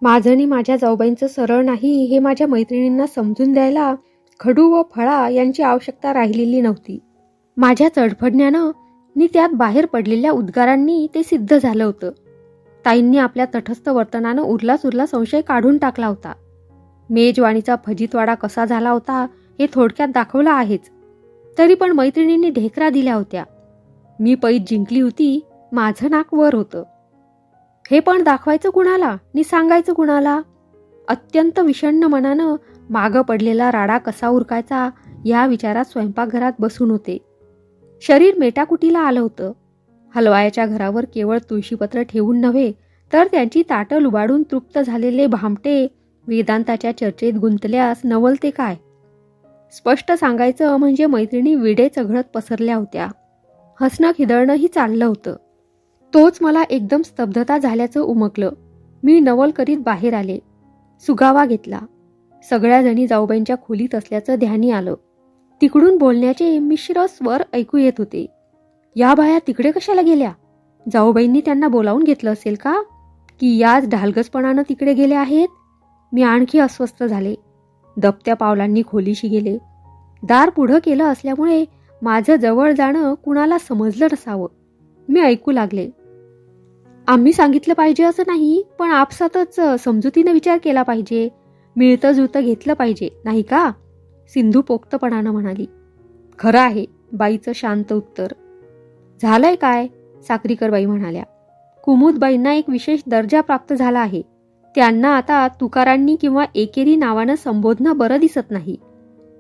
माझं आणि माझ्या जाऊबाईंचं सरळ नाही हे माझ्या मैत्रिणींना समजून द्यायला खडू व फळा यांची आवश्यकता राहिलेली नव्हती. माझ्या चढफडण्यानं नि त्यात बाहेर पडलेल्या उद्गारांनी ते सिद्ध झालं होतं. ताईंनी आपल्या तटस्थ वर्तनानं उरला संशय काढून टाकला होता. मेजवानीचा फजितवाडा कसा झाला होता हे थोडक्यात दाखवलं आहेच. तरी पण मैत्रिणींनी ढेकरा दिल्या होत्या. मी पैज जिंकली होती, माझं नाक वर होतं. हे पण दाखवायचं कुणाला नि सांगायचं कुणाला? अत्यंत विषण्ण मनानं मागं पडलेला राडा कसा उरकायचा या विचारात स्वयंपाकघरात बसून होते. शरीर मेटाकुटीला आलं होतं. हलवायाच्या घरावर केवळ तुळशीपत्र ठेवून नव्हे तर त्यांची ताटं लुबाडून तृप्त झालेले भामटे वेदांताच्या चर्चेत गुंतल्यास नवलते काय? स्पष्ट सांगायचं म्हणजे मैत्रिणी विडे चघळत पसरल्या होत्या. हसणं खिदळणंही चाललं होतं. तोच मला एकदम स्तब्धता झाल्याचं उमगलं. मी नवल करीत बाहेर आले. सुगावा घेतला. सगळ्या जणी जाऊबाईंच्या खोलीत असल्याचं ध्यानी आलं. तिकडून बोलण्याचे मिश्र स्वर ऐकू येत होते. या बाया तिकडे कशाला गेल्या? जाऊबाईंनी त्यांना बोलावून घेतलं असेल का? की याच ढालगसपणानं तिकडे गेले आहेत? मी आणखी अस्वस्थ झाले. दबत्या पावलांनी खोलीशी गेले. दार पुढं केलं असल्यामुळे माझं जवळ जाणं कुणाला समजलं नसावं. मी ऐकू लागले. आम्ही सांगितलं पाहिजे असं नाही, पण आपसातच समजुतीने विचार केला पाहिजे. मिळतं जुळतं घेतलं पाहिजे नाही का? सिंधू पोक्तपणानं म्हणाली. खरं आहे, बाईचं शांत उत्तर. झालंय काय? साक्रीकरबाई म्हणाल्या. कुमुदबाईंना एक विशेष दर्जा प्राप्त झाला आहे. त्यांना आता तुकारांनी किंवा एकेरी नावानं संबोधणं बरं दिसत नाही.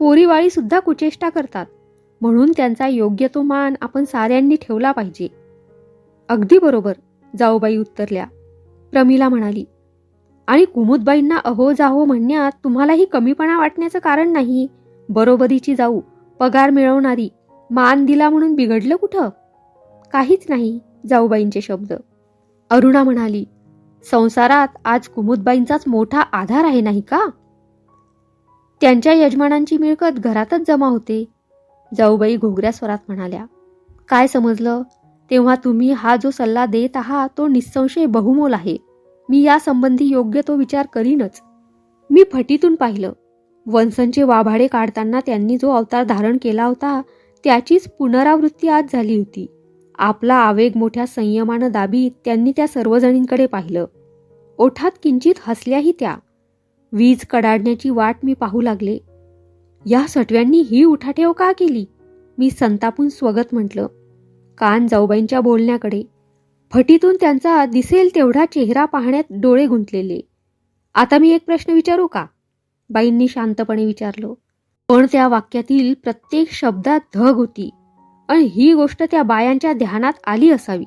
पोरीवाळी सुद्धा कुचेष्टा करतात. म्हणून त्यांचा योग्य तो मान आपण साऱ्यांनी ठेवला पाहिजे. अगदी बरोबर, जाऊबाई उत्तरल्या. प्रमिला म्हणाली. आणि कुमुदबाईंना अहो जाहो म्हणण्यात तुम्हालाही कमीपणा वाटण्याचं कारण नाही. बरोबरीची जाऊ, पगार मिळवणारी, मान दिला म्हणून बिघडलं कुठं? काहीच नाही, जाऊबाईंचे शब्द. अरुणा म्हणाली. संसारात आज कुमुदबाईंचाच मोठा आधार आहे नाही का? त्यांच्या यजमानांची मिळकत घरातच जमा होते. जाऊबाई घोगऱ्या स्वरात म्हणाल्या. काय समजलं? तेव्हा तुम्ही हा जो सल्ला देत आहात तो निस्संशय बहुमोल आहे. मी या संबंधी योग्य तो विचार करीनच. मी फटीतून पाहिलं. वंसनचे वाभाडे काढताना त्यांनी जो अवतार धारण केला होता त्याचीच पुनरावृत्ती आज झाली होती. आपला आवेग मोठ्या संयमानं दाबीत त्यांनी त्या सर्वजणींकडे पाहिलं. ओठात किंचित हसल्याही त्या. वीज कडाडण्याची वाट मी पाहू लागले. या सटव्यांनी ही उठाठेव का केली? मी संतापून स्वगत म्हटलं. कान जाऊबाईंच्या बोलण्याकडे. फटीतून त्यांचा दिसेल तेवढा चेहरा पाहण्यात डोळे गुंतलेले. आता मी एक प्रश्न विचारू का? बाईंनी शांतपणे विचारलं. पण त्या वाक्यातील प्रत्येक शब्दात धग होती. आणि ही गोष्ट त्या बायांच्या ध्यानात आली असावी.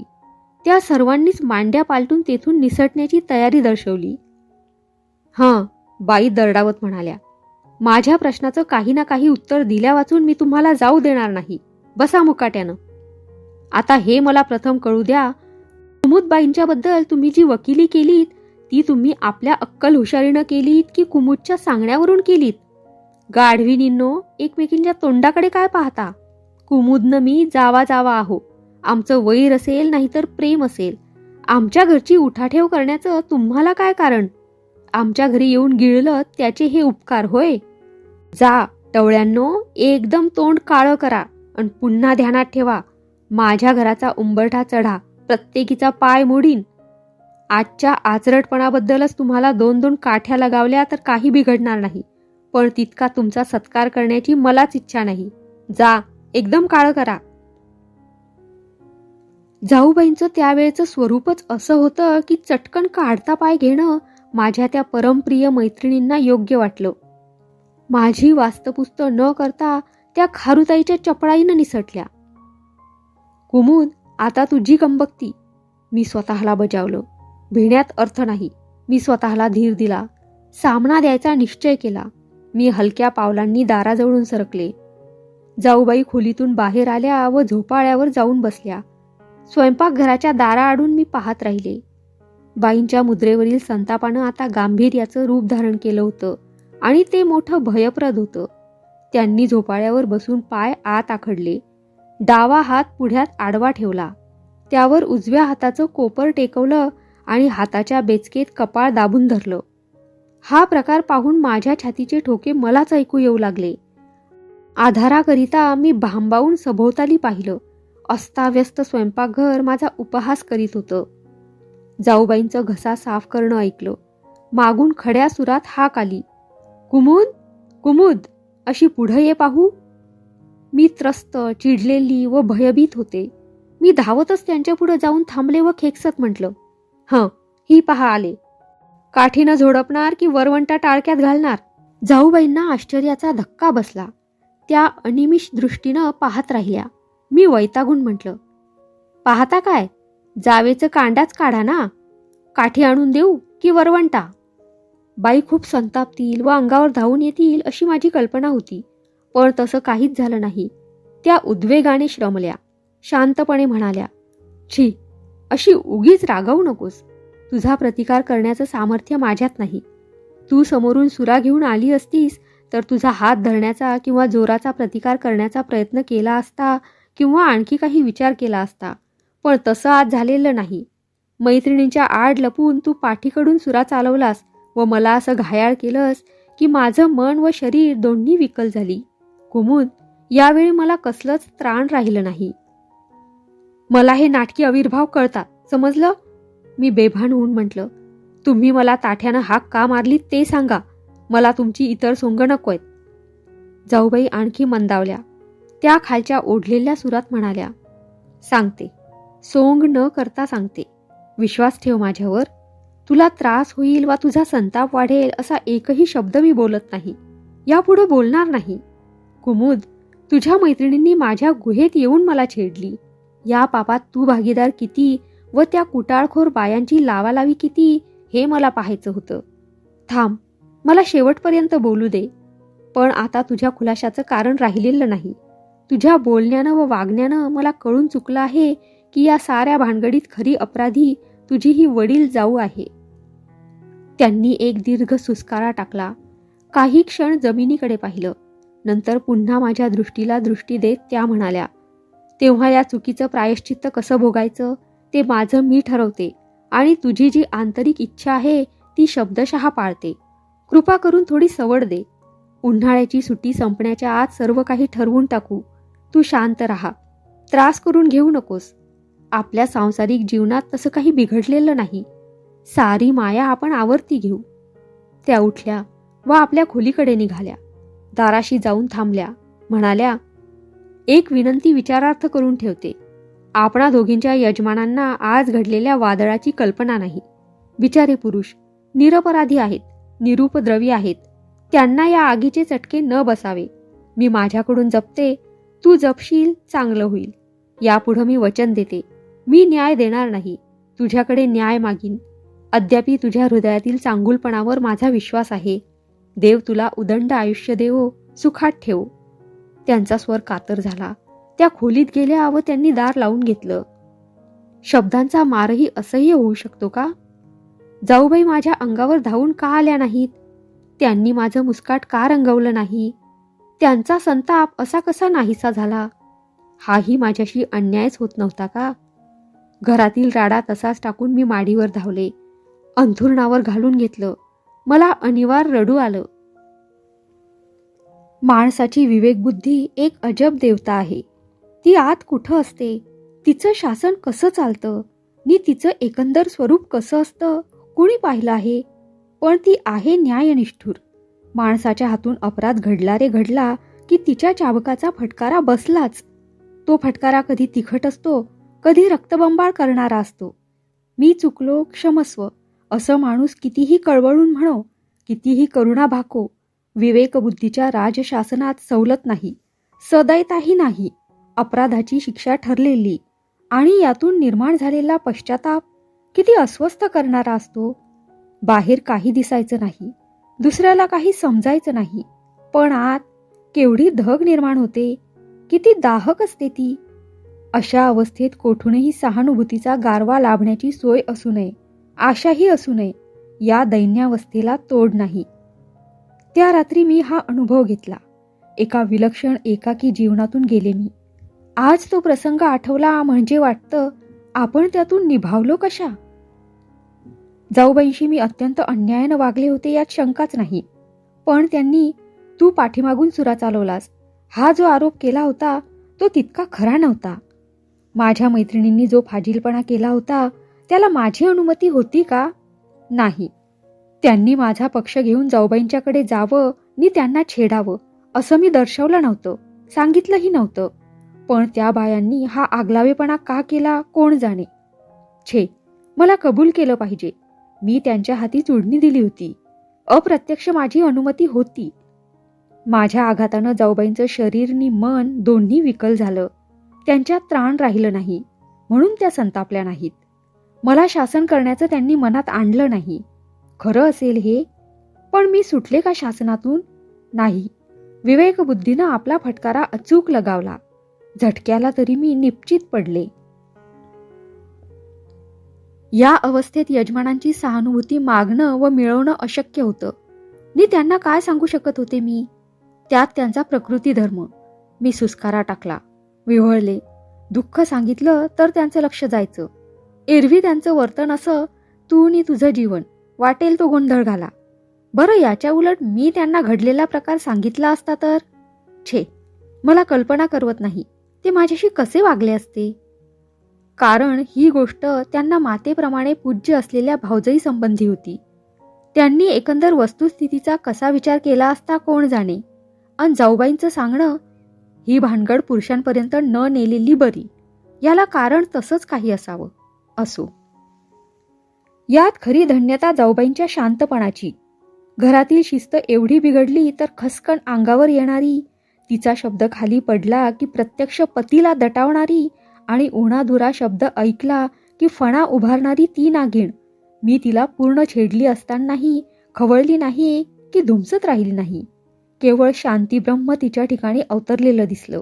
त्या सर्वांनीच मांड्या पालटून तेथून निसटण्याची तयारी दर्शवली. हां, बाई दरडावत म्हणाल्या. माझ्या प्रश्नाचं काही ना काही उत्तर दिल्या वाचून मी तुम्हाला जाऊ देणार नाही. बसा मुकाट्यानं. आता हे मला प्रथम कळू द्या. कुमुदबाईंच्या बद्दल तुम्ही जी वकिली केलीत ती तुम्ही आपल्या अक्कल हुशारीनं केलीत की कुमुदच्या सांगण्यावरून केलीत? गाढविनींनो, एकमेकींच्या तोंडाकडे काय पाहता? कुमुदनं मी जावा जावा आहो. आमचं वैर असेल नाहीतर प्रेम असेल. आमच्या घरची उठाठेव करण्याचं तुम्हाला काय कारण? आमच्या घरी येऊन गिळलं त्याचे हे उपकार होय? जा टवळ्यांनो, एकदम तोंड काळं करा आणि पुन्हा ध्यानात ठेवा. माझ्या घराचा उंबरठा चढा, प्रत्येकीचा पाय मोडीन. आजच्या आचरटपणाबद्दलच तुम्हाला 2-2 काठ्या लगावल्या तर काही बिघडणार नाही. पण तितका तुमचा सत्कार करण्याची मलाच इच्छा नाही. जा, एकदम काळं करा. जाऊबाईंचं त्यावेळेचं स्वरूपच असं होतं की चटकन काढता पाय घेणं माझ्या त्या परमप्रिय मैत्रिणींना योग्य वाटलं. माझी वास्तपुस्त न करता त्या खारुताईच्या चपळाईनं निसटल्या. कुमुद, आता तुझी कंबक्ती. मी स्वतःला बजावलं. भिण्यात अर्थ नाही. मी स्वतःला धीर दिला. सामना द्यायचा निश्चय केला. मी हलक्या पावलांनी दाराजवळून सरकले. जाऊबाई खोलीतून बाहेर आल्या व झोपाळ्यावर जाऊन बसल्या. स्वयंपाकघराच्या दाराआडून मी पाहत राहिले. बाईंच्या मुद्रेवरील संतापानं आता गांभीर्याचं रूप धारण केलं होतं आणि ते मोठं भयप्रद होतं. त्यांनी झोपाळ्यावर बसून पाय आत आखडले. डावा हात पुढ्यात आडवा ठेवला. त्यावर उजव्या हाताचं कोपर टेकवलं आणि हाताच्या बेचकेत कपाळ दाबून धरलं. हा प्रकार पाहून माझ्या छातीचे ठोके मलाच ऐकू येऊ लागले. आधाराकरिता मी भांबावून सभोवताली पाहिलं. अस्ताव्यस्त स्वयंपाकघर माझा उपहास करीत होतं. जाऊबाईंचं घसा साफ करणं ऐकलं. मागून खड्या सुरात हाक आली, कुमुद कुमुद, अशी पुढं ये पाहू. मी त्रस्त, चिडलेली व भयभीत होते. मी धावतच त्यांच्या पुढे जाऊन थांबले व खेकसत म्हटलं, हं, ही पहा आले. काठीनं झोडपणार की वरवंटा टाळक्यात घालणार? जाऊबाईंना आश्चर्याचा धक्का बसला. त्या अनिमिष दृष्टीनं पाहत राहिल्या. मी वैतागून म्हटलं, पाहता काय, जावेचं कांडाच काढा ना. काठी आणून देऊ की वरवंटा? बाई खूप संतापतील व अंगावर धावून येतील अशी माझी कल्पना होती, पण तसं काहीच झालं नाही. त्या उद्वेगाने श्रमल्या. शांतपणे म्हणाल्या, छी, अशी उगीच रागावू नकोस. तुझा प्रतिकार करण्याचं सामर्थ्य माझ्यात नाही. तू समोरून सुरा घेऊन आली असतीस तर तुझा हात धरण्याचा किंवा जोराचा प्रतिकार करण्याचा प्रयत्न केला असता किंवा आणखी काही विचार केला असता, पण तसं आज झालेलं नाही. मैत्रिणींच्या आड लपून तू पाठीकडून सुरा चालवलास व मला असं घायाळ केलंस की माझं मन व शरीर दोन्ही विकल झाली. कुमुद, यावेळी मला कसलंच त्राण राहिलं नाही. मला हे नाटकी आविर्भाव कळतात, समजलं? मी बेभान होऊन म्हटलं, तुम्ही मला ताठ्यानं हाक का मारली ते सांगा. मला तुमची इतर सोंग नकोयत. जाऊबाई आणखी मंदावल्या. त्या खालच्या ओढलेल्या सुरात म्हणाल्या, सांगते, सोंग न करता सांगते. विश्वास ठेव माझ्यावर. तुला त्रास होईल वा तुझा संताप वाढेल असा एकही शब्द मी बोलत नाही, यापुढे बोलणार नाही. कुमुद, तुझ्या मैत्रिणींनी माझ्या गुहेत येऊन मला छेडली. या पापात तू भागीदार किती व त्या कुटाळखोर बायांची लावालावी किती हे मला पाहायचं होतं. थांब, मला शेवटपर्यंत बोलू दे. पण आता तुझ्या खुलाशाचं कारण राहिलेलं नाही. तुझ्या बोलण्यानं व वागण्यानं मला कळून चुकलं आहे की या साऱ्या भानगडीत खरी अपराधी तुझी ही वडील जाऊ आहे. त्यांनी एक दीर्घ सुस्कारा टाकला. काही क्षण जमिनीकडे पाहिलं. नंतर पुन्हा माझ्या दृष्टीला दृष्टी देत त्या म्हणाल्या, तेव्हा या चुकीचं प्रायश्चित्त कसं भोगायचं ते माझं मी ठरवते आणि तुझी जी आंतरिक इच्छा आहे ती शब्दशः पाळते. कृपा करून थोडी सवड दे. उन्हाळ्याची सुट्टी संपण्याच्या आत सर्व काही ठरवून टाकू. तू शांत राहा. त्रास करून घेऊ नकोस. आपल्या सांसारिक जीवनात तसं काही बिघडलेलं नाही. सारी माया आपण आवर्ती घेऊ. त्या उठल्या व आपल्या खोलीकडे निघाल्या. दाराशी जाऊन थांबल्या. म्हणाल्या, एक विनंती विचारार्थ करून ठेवते. आपणा दोघींच्या यजमानांना आज घडलेल्या वादळाची कल्पना नाही. बिचारे पुरुष निरपराधी आहेत, निरुपद्रवी आहेत. त्यांना या आगीचे चटके न बसावे. मी माझ्याकडून जपते, तू जपशील, चांगलं होईल. यापुढं मी वचन देते, मी न्याय देणार नाही, तुझ्याकडे न्याय मागीन. अद्यापि तुझ्या हृदयातील चांगुलपणावर माझा विश्वास आहे. देव तुला उदंड आयुष्य देवो, सुखात ठेवो. त्यांचा स्वर कातर झाला. त्या खोलीत गेल्या व त्यांनी दार लावून घेतलं. शब्दांचा मारही असह्य होऊ शकतो का? जाऊबाई माझ्या अंगावर धावून का आल्या नाहीत? त्यांनी माझं मुस्काट का रंगवलं नाही? त्यांचा संताप असा कसा नाहीसा झाला? हाही माझ्याशी अन्यायच होत नव्हता का? घरातील राडा तसाच टाकून मी माडीवर धावले. अंथरुणावर घालून घेतलं. मला अनिवार्य रडू आलं. माणसाची विवेकबुद्धी एक अजब देवता आहे. ती आत कुठं असते, तिचं शासन कसं चालतं नि तिचं एकंदर स्वरूप कसं असतं कुणी पाहिलं आहे? पण ती आहे न्यायनिष्ठूर. माणसाच्या हातून अपराध घडला रे घडला की तिच्या चाबकाचा फटकारा बसलाच. तो फटकारा कधी तिखट असतो, कधी रक्तबंबाळ करणारा असतो. मी चुकलो, क्षमस्व, असं माणूस कितीही कळवळून म्हणो, कितीही करुणा भाको, विवेकबुद्धीच्या राजशासनात सवलत नाही, सदैताही नाही. अपराधाची शिक्षा ठरलेली आणि यातून निर्माण झालेला पश्चाताप किती अस्वस्थ करणारा असतो. बाहेर काही दिसायचं नाही, दुसऱ्याला काही समजायचं नाही, पण आत केवढी धग निर्माण होते, किती दाहक असते ती. अशा अवस्थेत कोठूनही सहानुभूतीचा गारवा लाभण्याची सोय असू नये, आशाही असू नये. या दैन्यावस्थेला तोड नाही. त्या रात्री मी हा अनुभव घेतला. एका विलक्षण एकाकी जीवनातून गेले मी. आज तो प्रसंग आठवला म्हणजे वाटतं, आपण त्यातून निभावलो कशा? जाऊबाईंशी मी अत्यंत अन्यायानं वागले होते यात शंकाच नाही. पण त्यांनी तू पाठीमागून सुरा चालवलास हा जो आरोप केला होता तो तितका खरा नव्हता. माझ्या मैत्रिणींनी जो फाजीलपणा केला होता त्याला माझी अनुमती होती का? नाही. त्यांनी माझा पक्ष घेऊन जाऊबाईंच्याकडे जावं नि त्यांना छेडावं असं मी दर्शवलं नव्हतं, सांगितलंही नव्हतं. पण त्या बायांनी हा आगलावेपणा का केला कोण जाणे. छे, मला कबूल केलं पाहिजे. मी त्यांच्या हाती चुडणी दिली होती. अप्रत्यक्ष माझी अनुमती होती. माझ्या आघातानं जाऊबाईंचं शरीर नि मन दोन्ही विकल झालं. त्यांच्यात त्राण राहिलं नाही म्हणून त्या संतापल्या नाहीत. मला शासन करण्याचं त्यांनी मनात आणलं नाही. खरं असेल हे, पण मी सुटले का शासनातून? नाही. विवेकबुद्धीनं आपला फटकारा अचूक लगावला. झटक्याला तरी मी निश्चित पडले. या अवस्थेत यजमानांची सहानुभूती मागणं व मिळवणं अशक्य होतं. मी त्यांना काय सांगू शकत होते मी? त्यात त्यांचा प्रकृती धर्म. मी सुस्कारा टाकला, विव्हळले. दुःख सांगितलं तर त्यांचं लक्ष जायचं. एरवी त्यांचं वर्तन असं, तू नि तुझं जीवन, वाटेल तो गोंधळ घाला. बरं, याच्या उलट मी त्यांना घडलेला प्रकार सांगितला असता तर? छे, मला कल्पना करवत नाही ते माझ्याशी कसे वागले असते. कारण ही गोष्ट त्यांना मातेप्रमाणे पूज्य असलेल्या भावजई संबंधी होती. त्यांनी एकंदर वस्तुस्थितीचा कसा विचार केला असता कोण जाणे. अन जाऊबाईंचं सांगणं, ही भानगड पुरुषांपर्यंत न नेलेली बरी, याला कारण तसंच काही असावं. असो. यात खरी धन्यता जाऊबाईंच्या शांतपणाची. घरातील शिस्त एवढी बिघडली तर खसकन अंगावर येणारी, तिचा शब्द खाली पडला की प्रत्यक्ष पतीला दटावणारी आणि उणाधुरा शब्द ऐकला की फणा उभारणारी ती नागिण, मी तिला पूर्ण छेडली असतानाही खवळली नाही की धुमसत राहिली नाही. केवळ शांती ब्रह्म तिच्या ठिकाणी अवतरलेलं दिसलं.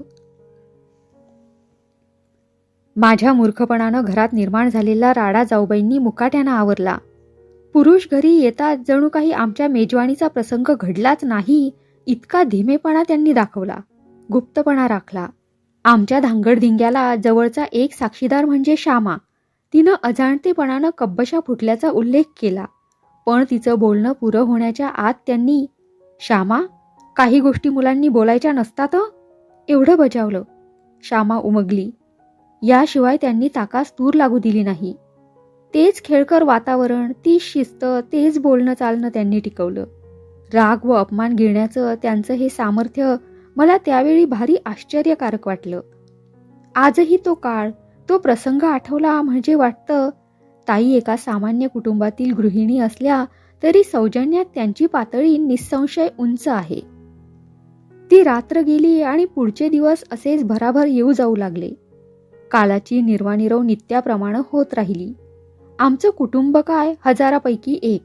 माझ्या मूर्खपणानं घरात निर्माण झालेला राडा जाऊबाईंनी मुकाट्यानं आवरला. पुरुष घरी येतात जणू काही आमच्या मेजवानीचा प्रसंग घडलाच नाही इतका धीमेपणा त्यांनी दाखवला, गुप्तपणा राखला. आमच्या धांगडधिंग्याला जवळचा एक साक्षीदार म्हणजे श्यामा. तिनं अजाणतेपणानं कब्बशा फुटल्याचा उल्लेख केला. पण तिचं बोलणं पुरं होण्याच्या आत त्यांनी, श्यामा, काही गोष्टी मुलांनी बोलायच्या नसतात एवढं बजावलं. श्यामा उमगली. याशिवाय त्यांनी ताकास तूर लागू दिली नाही. तेच खेळकर वातावरण, तीच शिस्त, तेच बोलणं चालणं त्यांनी टिकवलं. राग व अपमान गिळण्याचं त्यांचं हे सामर्थ्य मला त्यावेळी भारी आश्चर्यकारक वाटलं. आजही तो काळ, तो प्रसंग आठवला म्हणजे वाटतं, ताई एका सामान्य कुटुंबातील गृहिणी असल्या तरी सौजन्यात त्यांची पातळी निस्संशय उंच आहे. ती रात्र गेली आणि पुढचे दिवस असेच भराभर येऊ जाऊ लागले. कालाची निर्वाणिरव नित्याप्रमाणे होत राहिली. आमचं कुटुंब काय, हजारापैकी एक.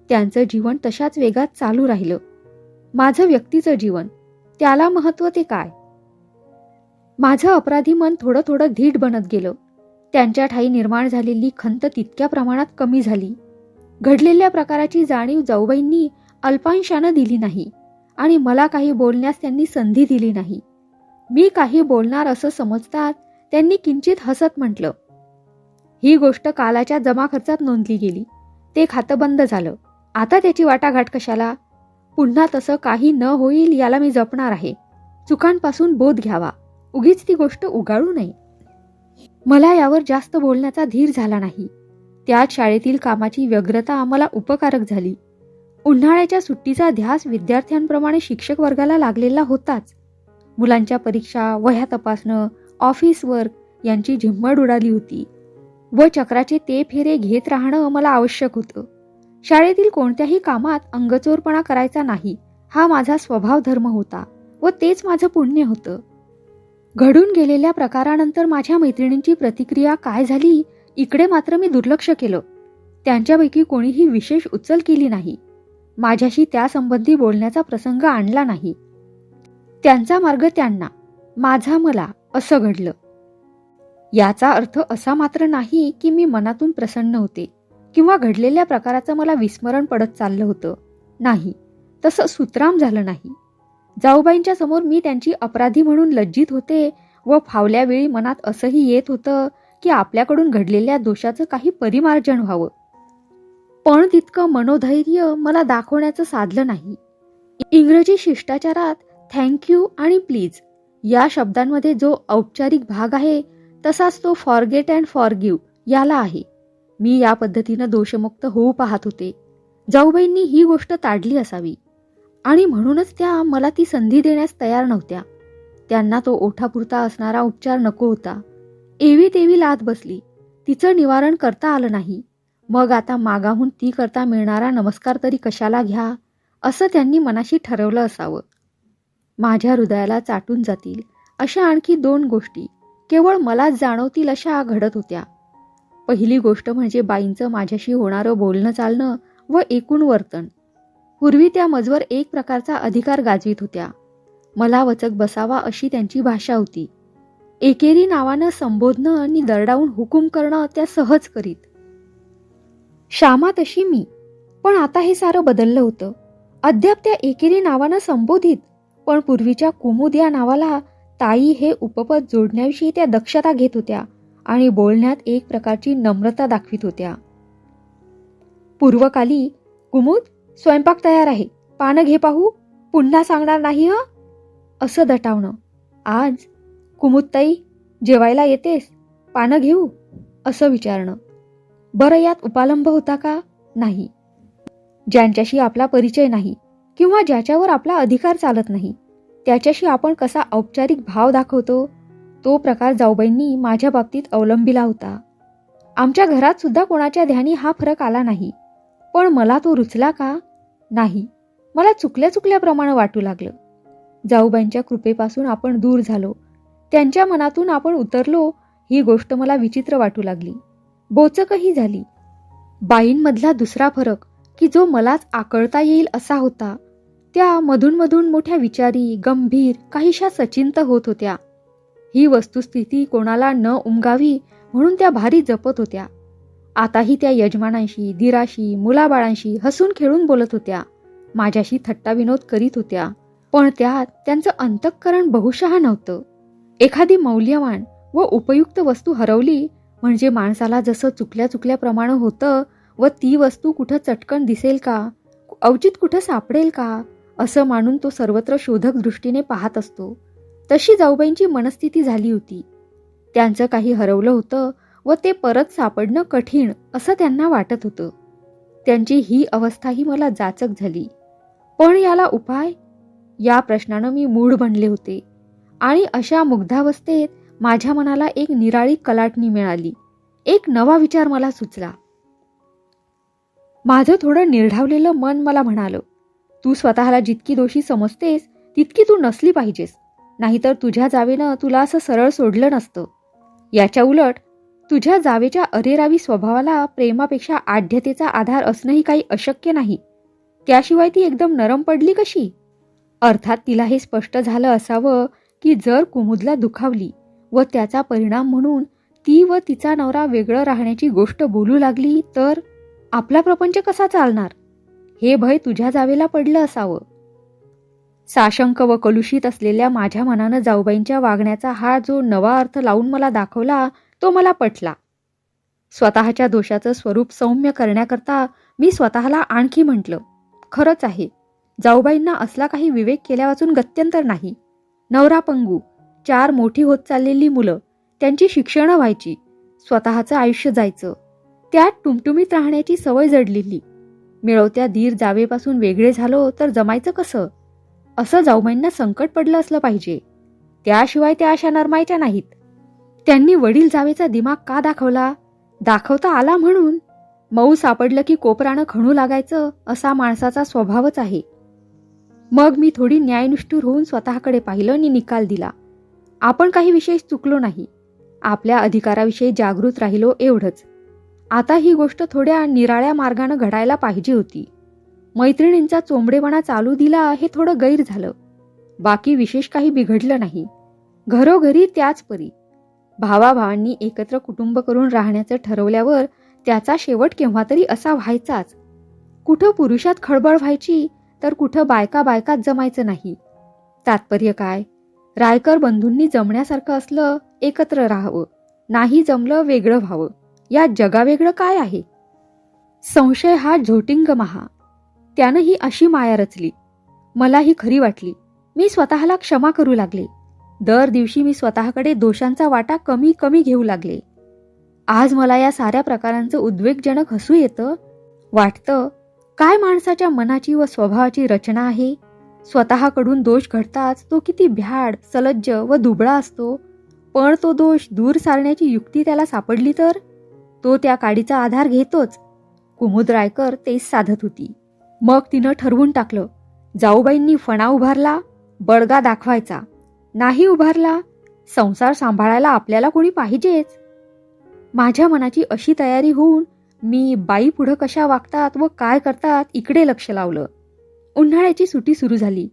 त्यांचं जीवन तशाच वेगात चालू राहिलं. माझं व्यक्तीचं जीवन, त्याला महत्व ते काय. माझं अपराधी मन थोडं थोडं धीट बनत गेलं. त्यांच्या ठाई निर्माण झालेली खंत तितक्या प्रमाणात कमी झाली. घडलेल्या प्रकाराची जाणीव जाऊबाईंनी अल्पांशानं दिली नाही आणि मला काही बोलण्यास त्यांनी संधी दिली नाही. मी काही बोलणार असं समजतात त्यांनी किंचित हसत म्हटलं, ही गोष्ट कालाच्या जमा खर्चात नोंदली गेली. ते खातं बंद झालं. आता त्याची वाटाघाट कशाला? पुन्हा तसं काही न होईल याला मी जपणार आहे. चुकांपासून बोध घ्यावा, उगीच ती गोष्ट उगाळू नये. मला यावर जास्त बोलण्याचा धीर झाला नाही. त्यात शाळेतील कामाची व्यग्रता मला उपकारक झाली. उन्हाळ्याच्या सुट्टीचा ध्यास विद्यार्थ्यांप्रमाणे शिक्षक वर्गाला लागलेला होताच. मुलांच्या परीक्षा, वह्या तपासणं, ऑफिस वर्क यांची झिम्मड उडाली होती व चक्राचे ते फेरे घेत राहणं मला आवश्यक होतं. शाळेतील कोणत्याही कामात अंगचोरपणा करायचा नाही हा माझा स्वभाव धर्म होता व तेच माझं पुण्य होतं. घडून गेलेल्या प्रकारानंतर माझ्या मैत्रिणींची प्रतिक्रिया काय झाली इकडे मात्र मी दुर्लक्ष केलं. त्यांच्यापैकी कोणीही विशेष उचल केली नाही. माझ्याशी त्यासंबंधी बोलण्याचा प्रसंग आणला नाही. त्यांचा मार्ग त्यांना, माझा मला, असं घडलं. याचा अर्थ असा मात्र नाही की मी मनातून प्रसन्न होते किंवा घडलेल्या प्रकाराचं मला विस्मरण पडत चाललं होतं. नाही, तसं सुतराम झालं नाही. जाऊबाईंच्या समोर मी त्यांची अपराधी म्हणून लज्जित होते व फावल्या वेळी मनात असंही येत होतं की आपल्याकडून घडलेल्या दोषाचं काही परिमार्जन व्हावं. पण तितकं मनोधैर्य मला दाखवण्याचं साधलं नाही. इंग्रजी शिष्टाचारात थँक्यू आणि प्लीज या शब्दांमध्ये जो औपचारिक भाग आहे तसाच तो फॉरगेट अँड फॉरगिव्ह याला आहे. मी या पद्धतीनं दोषमुक्त होऊ पाहत होते. जाऊबाईंनी ही गोष्ट ताडली असावी आणि म्हणूनच त्या मला ती संधी देण्यास तयार नव्हत्या. त्यांना तो ओठापुरता असणारा उपचार नको होता. एवी तेवी लाथ बसली, तिचं निवारण करता आलं नाही. मग आता मागाहून ती करता मिळणारा नमस्कार तरी कशाला घ्या, असं त्यांनी मनाशी ठरवलं असावं. माझ्या हृदयाला चाटून जातील अशा आणखी 2 गोष्टी केवळ मलाच जाणवतील अशा घडत होत्या. पहिली गोष्ट म्हणजे बाईंचं माझ्याशी होणारं बोलणं चालणं व एकूण वर्तन. पूर्वी त्या मजवर एक प्रकारचा अधिकार गाजवीत होत्या. मला वचक बसावा अशी त्यांची भाषा होती. एकेरी नावानं संबोधणं आणि दरडावून हुकूम करणं त्या सहज करीत. श्यामा तशी मी, पण आता हे सारं बदललं होतं. अद्याप त्या एकेरी नावानं संबोधित, पण पूर्वीच्या कुमुद या नावाला ताई हे उपपद जोडण्याविषयी त्या दक्षता घेत होत्या आणि बोलण्यात एक प्रकारची नम्रता दाखवित होत्या. पूर्वकाली कुमुद, स्वयंपाक तयार आहे, पानं घे पाहू, पुन्हा सांगणार नाही हं, असं दटावणं. आज कुमुदताई जेवायला येतेस, पानं घेऊ, असं विचारणं. बरं, यात उपालंब होता का? नाही. ज्यांच्याशी आपला परिचय नाही किंवा ज्याच्यावर आपला अधिकार चालत नाही त्याच्याशी आपण कसा औपचारिक भाव दाखवतो तो प्रकार जाऊबाईंनी माझ्या बाबतीत अवलंबिला होता. आमच्या घरात सुद्धा कोणाच्या ध्यानी हा फरक आला नाही, पण मला तो रुचला का? नाही. मला चुकल्याप्रमाणे वाटू लागलं. जाऊबाईंच्या कृपेपासून आपण दूर झालो, त्यांच्या मनातून आपण उतरलो, ही गोष्ट मला विचित्र वाटू लागली, बोचकही झाली. बाईंमधला दुसरा फरक की जो मलाच आकळता येईल असा होता, त्या मधून मधून मोठ्या विचारी, गंभीर, काहीशा सचिंत होत होत्या. ही वस्तुस्थिती कोणाला न उमगावी म्हणून त्या भारी जपत होत्या. आताही त्या यजमानांशी, दिराशी, मुलाबाळांशी हसून खेळून बोलत होत्या, माझ्याशी थट्टा विनोद करीत होत्या, पण त्यात त्यांचं अंतःकरण बहुशः नव्हतं. एखादी मौल्यवान व उपयुक्त वस्तू हरवली म्हणजे माणसाला जसं चुकल्याप्रमाणे होतं व ती वस्तू कुठं चटकन दिसेल का, अवचित कुठं सापडेल का, असं मानून तो सर्वत्र शोधक दृष्टीने पाहत असतो. तशी जाऊबाईंची मनस्थिती झाली होती. त्यांचं काही हरवलं होतं व ते परत सापडणं कठीण असं त्यांना वाटत होतं. त्यांची ही अवस्थाही मला जाचक झाली. पण याला उपाय? या प्रश्नानं मी मूढ बनले होते आणि अशा मुग्धावस्थेत माझ्या मनाला एक निराळी कलाटणी मिळाली. एक नवा विचार मला सुचला. माझं थोडं निर्ढावलेलं मन मला म्हणालं, तू स्वतःला जितकी दोषी समजतेस तितकी तू नसली पाहिजेस, नाहीतर तुझ्या जावेनं तुला असं सरळ सोडलं नसतं. याच्या उलट तुझ्या जावेच्या अरेरावी स्वभावाला प्रेमापेक्षा आढ्यतेचा आधार असणंही काही अशक्य नाही. त्याशिवाय ती एकदम नरम पडली कशी? अर्थात तिला हे स्पष्ट झालं असावं की जर कुमुदला दुखावली व त्याचा परिणाम म्हणून ती व तिचा नवरा वेगळं राहण्याची गोष्ट बोलू लागली तर आपला प्रपंच कसा चालणार, हे भय तुझ्या जावेला पडलं असावं. साशंक व कलुषित असलेल्या माझ्या मनानं जाऊबाईंच्या वागण्याचा हा जो नवा अर्थ लावून मला दाखवला तो मला पटला. स्वतःच्या दोषाचं स्वरूप सौम्य करण्याकरता मी स्वतःला आणखी म्हटलं, खरंच आहे, जाऊबाईंना असला काही विवेक केल्या वाचून गत्यंतर नाही. नवरा पंगू, 4 मोठी होत चाललेली मुलं, त्यांची शिक्षणं व्हायची, स्वतःचं आयुष्य जायचं, त्यात टुमटुमीत राहण्याची सवय जडलेली. मिळवत्या दीर जावेपासून वेगळे झालो तर जमायचं कसं, असं जाऊबाईंना संकट पडलं असलं पाहिजे. त्याशिवाय त्या अशा नरमायच्या नाहीत. त्यांनी वडील जावेचा दिमाग का दाखवता आला म्हणून. मऊ सापडलं की कोपरानं खणू लागायचं असा माणसाचा स्वभावच आहे. मग मी थोडी न्यायनिष्ठुर होऊन स्वतःकडे पाहिलं आणि निकाल दिला. आपण काही विषय चुकलो नाही, आपल्या अधिकाराविषयी जागृत राहिलो एवढंच. आता ही गोष्ट थोड्या निराळ्या मार्गानं घडायला पाहिजे होती. मैत्रिणींचा चोंबडेपणा चालू दिला हे थोडं गैर झालं, बाकी विशेष काही बिघडलं नाही. घरोघरी त्याच परी भावाभावांनी एकत्र कुटुंब करून राहण्याचं ठरवल्यावर त्याचा शेवट केव्हा तरी असा व्हायचाच. कुठं पुरुषात खळबळ व्हायची तर कुठं बायकात जमायचं नाही. तात्पर्य काय, रायकर बंधूंनी जमण्यासारखं असलं एकत्र राहावं, नाही जमलं वेगळं व्हावं, यात जगावेगळं काय आहे. संशय हा झोटिंग महा. त्यानं ही अशी माया रचली. मला ही खरी वाटली. मी स्वतःला क्षमा करू लागले. दर दिवशी मी स्वतःकडे दोषांचा वाटा कमी कमी घेऊ लागले. आज मला या साऱ्या प्रकारांचं उद्वेगजनक हसू येतं. वाटतं काय माणसाच्या मनाची व स्वभावाची रचना आहे. स्वतःकडून दोष घडताच तो किती भ्याड, सलज्ज व दुबळा असतो. पण तो दोष दूर सारण्याची युक्ती त्याला सापडली तर तो त्या काडीचा आधार घेतोच. कुमुद रायकर तेच साधत होती. मग तिनं ठरवून टाकलं, जाऊबाईंनी फणा उभारला, बडगा दाखवायचा. नाही उभारला, संसार सांभाळायला आपल्याला कोणी पाहिजेच. माझ्या मनाची अशी तयारी होऊन मी बाई पुढं कशा वागतात व काय करतात इकडे लक्ष लावलं. उन्हाळ्याची सुट्टी सुरू झाली.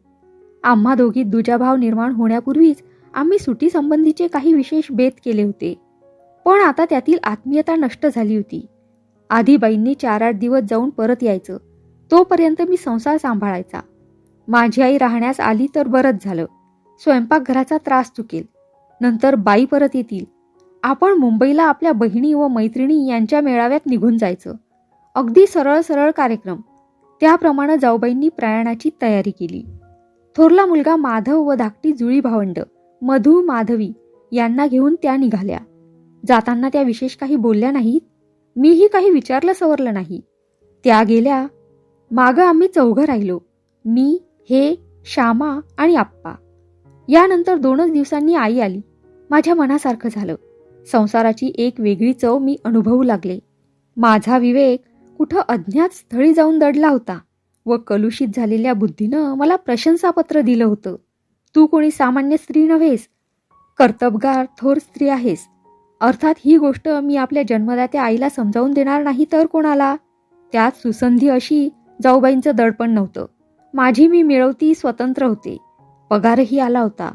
आम्हा दोघीत दुजाभाव निर्माण होण्यापूर्वीच आम्ही सुट्टी संबंधीचे काही विशेष बेत केले होते. पण आता त्यातील आत्मीयता नष्ट झाली होती. आधी बाईंनी 4-8 दिवस जाऊन परत यायचं. तोपर्यंत मी संसार सांभाळायचा. माझी आई राहण्यास आली तर बरंच झालं. स्वयंपाकघराचा त्रास चुकेल. नंतर बाई परत येतील. आपण मुंबईला आपल्या बहिणी व मैत्रिणी यांच्या मेळाव्यात निघून जायचं. अगदी सरळ सरळ कार्यक्रम. त्याप्रमाणे जाऊबाईंनी प्रयाणाची तयारी केली. थोरला मुलगा माधव व धाकटी जुळी भावंड मधू, माधवी यांना घेऊन त्या निघाल्या. जाताना त्या विशेष काही बोलल्या नाहीत. मीही काही विचारलं सवरलं नाही. त्या गेल्या. मागं आम्ही 4 राहिलो. मी, हे, श्यामा आणि आप्पा. यानंतर 2च दिवसांनी आई आली. माझ्या मनासारखं झालं. संसाराची एक वेगळी चव मी अनुभवू लागले. माझा विवेक कुठं अज्ञात स्थळी जाऊन दडला होता व कलुषित झालेल्या बुद्धीनं मला प्रशंसापत्र दिलं होतं. तू कोणी सामान्य स्त्री नव्हेस, कर्तबगार थोर स्त्री आहेस. अर्थात ही गोष्ट मी आपल्या जन्मदात्या आईला समजावून देणार नाही तर कोणाला. त्यात सुसंधी अशी जाऊबाईंचं दडपण नव्हतं. माझी मी मिळवती स्वतंत्र होते. पगारही आला होता.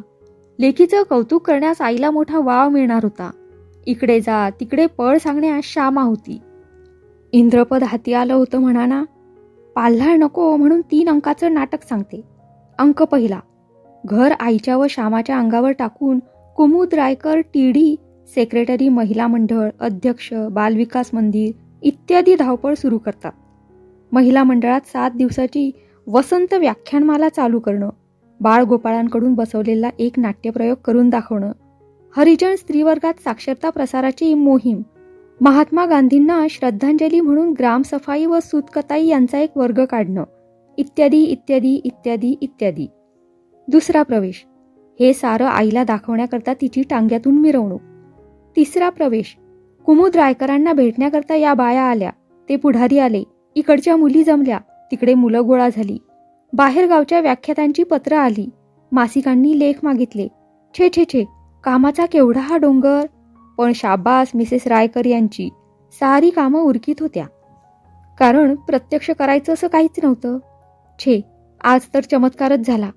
लेकीचं कौतुक करण्यास आईला मोठा वाव मिळणार होता. इकडे जा तिकडे पळ सांगण्यास श्यामा होती. इंद्रपद हाती आलं होतं म्हणाना. पाल्हाळ नको म्हणून 3 अंकाचं नाटक सांगते. अंक पहिला. घर आईच्या व श्यामाच्या अंगावर टाकून कुमुद रायकर टीडी, सेक्रेटरी महिला मंडळ, अध्यक्ष, बालविकास मंदिर इत्यादी धावपळ सुरू करतात. महिला मंडळात 7 दिवसाची वसंत व्याख्यानमाला चालू करणं, बाळगोपाळांकडून बसवलेला एक नाट्यप्रयोग करून दाखवणं, हरिजन स्त्रीवर्गात साक्षरता प्रसाराची मोहीम, महात्मा गांधींना श्रद्धांजली म्हणून ग्रामसफाई व सूतकताई यांचा एक वर्ग काढणं, इत्यादी इत्यादी इत्यादी इत्यादी. दुसरा प्रवेश. हे सारं आईला दाखवण्याकरता तिची टांग्यातून मिरवणूक. तिसरा प्रवेश. कुमुद रायकरांना भेटण्याकरता या बाया आल्या. ते पुढारी आले. इकडच्या मुली जमल्या. तिकडे मुलं गोळा झाली. बाहेरगावच्या व्याख्यातांची पत्र आली. मासिकांनी लेख मागितले. छे छे छे, कामाचा केवढा हा डोंगर. पण शाबास मिसेस रायकर यांची. सारी कामं उरकीत होत्या. कारण प्रत्यक्ष करायचं असं काहीच नव्हतं. छे, आज तर चमत्कारच झाला.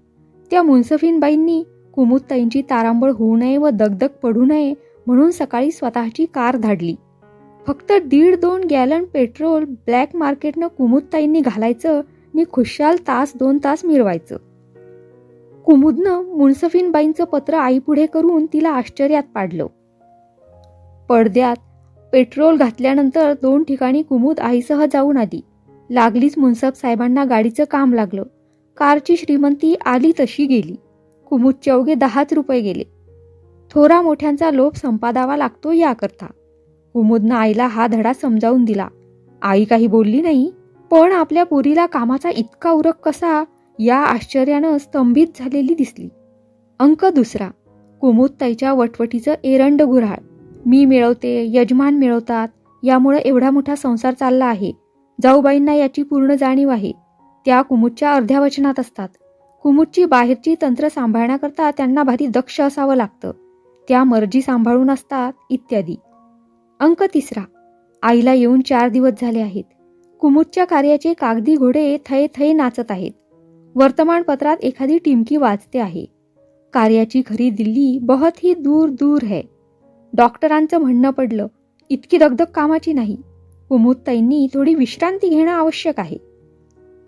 त्या मुन्सफीनबाईंनी कुमुदताईंची तारांबळ होऊ नये व दगदग पडू नये म्हणून सकाळी स्वतःची कार धाडली. फक्त 1.5-2 गॅलन पेट्रोल ब्लॅक मार्केटनं कुमुदताईंनी घालायचं आणि खुशाल 1-2 तास मिरवायचं. कुमुदनं मुन्सफीनबाईंचं पत्र आईपुढे करून तिला आश्चर्यात पाडलं. पडद्यात पेट्रोल घातल्यानंतर 2 ठिकाणी कुमुद आईसह जाऊन आली. लागलीच मुन्सफ साहेबांना गाडीचं काम लागलं. कारची श्रीमंती आली तशी गेली. कुमुदचे अवघे 10 रुपये गेले. थोरा मोठ्यांचा लोभ संपादावा लागतो याकरता. कुमुदनं आईला हा धडा समजावून दिला. आई काही बोलली नाही, पण आपल्या पोरीला कामाचा इतका उरक कसा या आश्चर्यानं स्तंभित झालेली दिसली. अंक दुसरा. कुमुदताईच्या वटवटीचं एरंड गुऱ्हाळ. मी मिळवते, यजमान मिळवतात, यामुळे एवढा मोठा संसार चालला आहे. जाऊबाईंना याची पूर्ण जाणीव आहे. त्या कुमुदच्या अर्ध्या वचनात असतात. कुमुदची बाहेरची तंत्र सांभाळण्याकरता त्यांना भारी दक्ष असावं लागतं. त्या मर्जी सांभाळून असतात इत्यादी. अंक तिसरा. आईला येऊन 4 दिवस झाले आहेत. कुमुदच्या कार्याचे कागदी घोडे थै थै नाचत आहेत. वर्तमानपत्रात एखादी टिमकी वाचते आहे. कार्याची खरी दिल्ली बहुत ही दूर दूर है. डॉक्टरांचं म्हणणं पडलं, इतकी दगदग कामाची नाही. कुमुदताईंनी थोडी विश्रांती घेणं आवश्यक आहे.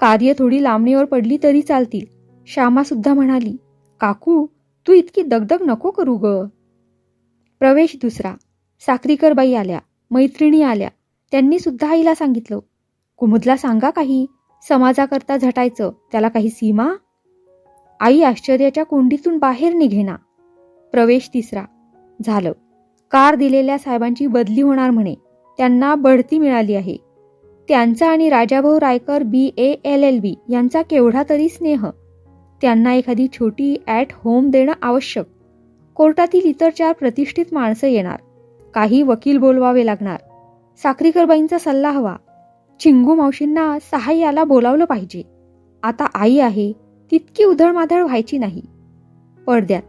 कार्य थोडी लांबणीवर पडली तरी चालतील. श्यामा सुद्धा म्हणाली, काकू तू इतकी दगदग नको करू ग. प्रवेश दुसरा. साक्रीकर बाई आल्या. मैत्रिणी आल्या. त्यांनी सुद्धा आईला सांगितलं. कुमुदला सांगा काही, समाजाकरता झटायचं, त्याला काही सीमा? आई आश्चर्याच्या कोंडीतून बाहेर निघेना. प्रवेश तिसरा. झालं. कार दिलेल्या साहेबांची बदली होणार म्हणे. त्यांना बढती मिळाली आहे. त्यांचा आणि राजाभाऊ रायकर BA LLB यांचा केवढा तरी स्नेह. त्यांना एखादी छोटी ॲट होम देणं आवश्यक. कोर्टातील इतर 4 प्रतिष्ठित माणसं येणार. काही वकील बोलवावे लागणार. साक्रीकरबाईंचा सल्ला हवा. चिंगू मावशींना सहाय्याला बोलावलं पाहिजे. आता आई आहे, तितकी उधळमाधळ व्हायची नाही. पडद्यात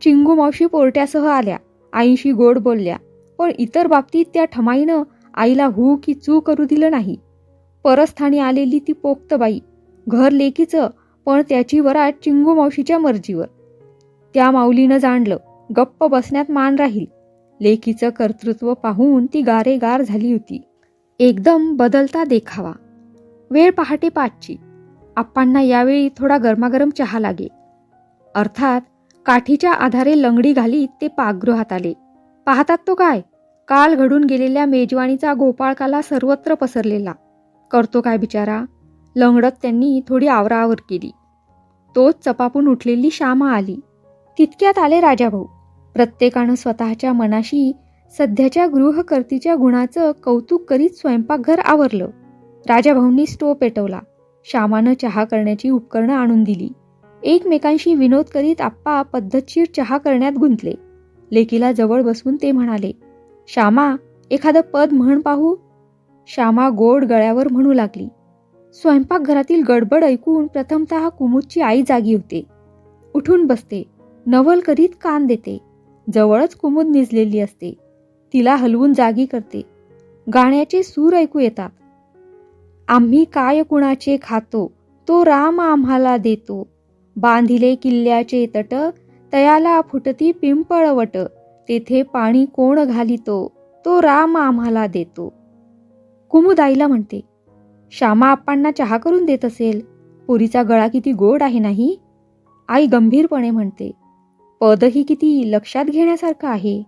चिंगू मावशी पोरट्यासह आल्या. आईशी गोड बोलल्या, पण इतर बाबतीत त्या ठमाईनं आईला हू की चू करू दिलं नाही. परस्थानी आलेली ती पोक्त बाई, घर लेकीचं, पण त्याची वरात चिंगू मावशीच्या मर्जीवर. त्या माऊलीनं जाणलं, गप्प बसण्यात मान राहील. लेकीचं कर्तृत्व पाहून ती गारेगार झाली होती. एकदम बदलता देखावा. वेळ पहाटे 5ची. आप्पांना यावेळी थोडा गरमागरम चहा लागे. अर्थात काठीच्या आधारे लंगडी घालीत ते पाकगृहात आले. पाहतात तो काय, काल घडून गेलेल्या मेजवानीचा गोपाळकाला सर्वत्र पसरलेला. करतो काय बिचारा. लंगडत त्यांनी थोडी आवराआवर केली. तोच चपापून उठलेली श्यामा आली. तितक्यात आले राजाभाऊ. प्रत्येकानं स्वतःच्या मनाशी सध्याच्या गृहकर्तीच्या गुणाचं कौतुक करीत स्वयंपाकघर आवरलं. राजाभाऊंनी स्टोव पेटवला. श्यामानं चहा करण्याची उपकरणं आणून दिली. एकमेकांशी विनोद करीत आप्पा पद्धतशीर चहा करण्यात गुंतले. लेकीला जवळ बसवून ते म्हणाले, श्यामा, एखादं पद म्हण पाहू. श्यामा गोड गळ्यावर म्हणू लागली. स्वयंपाकघरातील गडबड ऐकून प्रथमतः कुमुदची आई जागी होते. उठून बसते. नवल करीत कान देते. जवळच कुमुद निजलेली असते. तिला हलवून जागी करते. गाण्याचे सूर ऐकू येतात. आम्ही काय कुणाचे खातो, तो राम आम्हाला देतो. बांधिले किल्ल्याचे तट, तयाला फुटती पिंपळवट. तेथे पाणी कोण घालितो, तो राम आम्हाला देतो. कुमुद आईला म्हणते, श्यामा आप्पांना चहा करून देत असेल. पोरीचा गळा किती गोड आहे नाही. आई गंभीरपणे म्हणते, पदही किती लक्षात घेण्यासारखं आहे.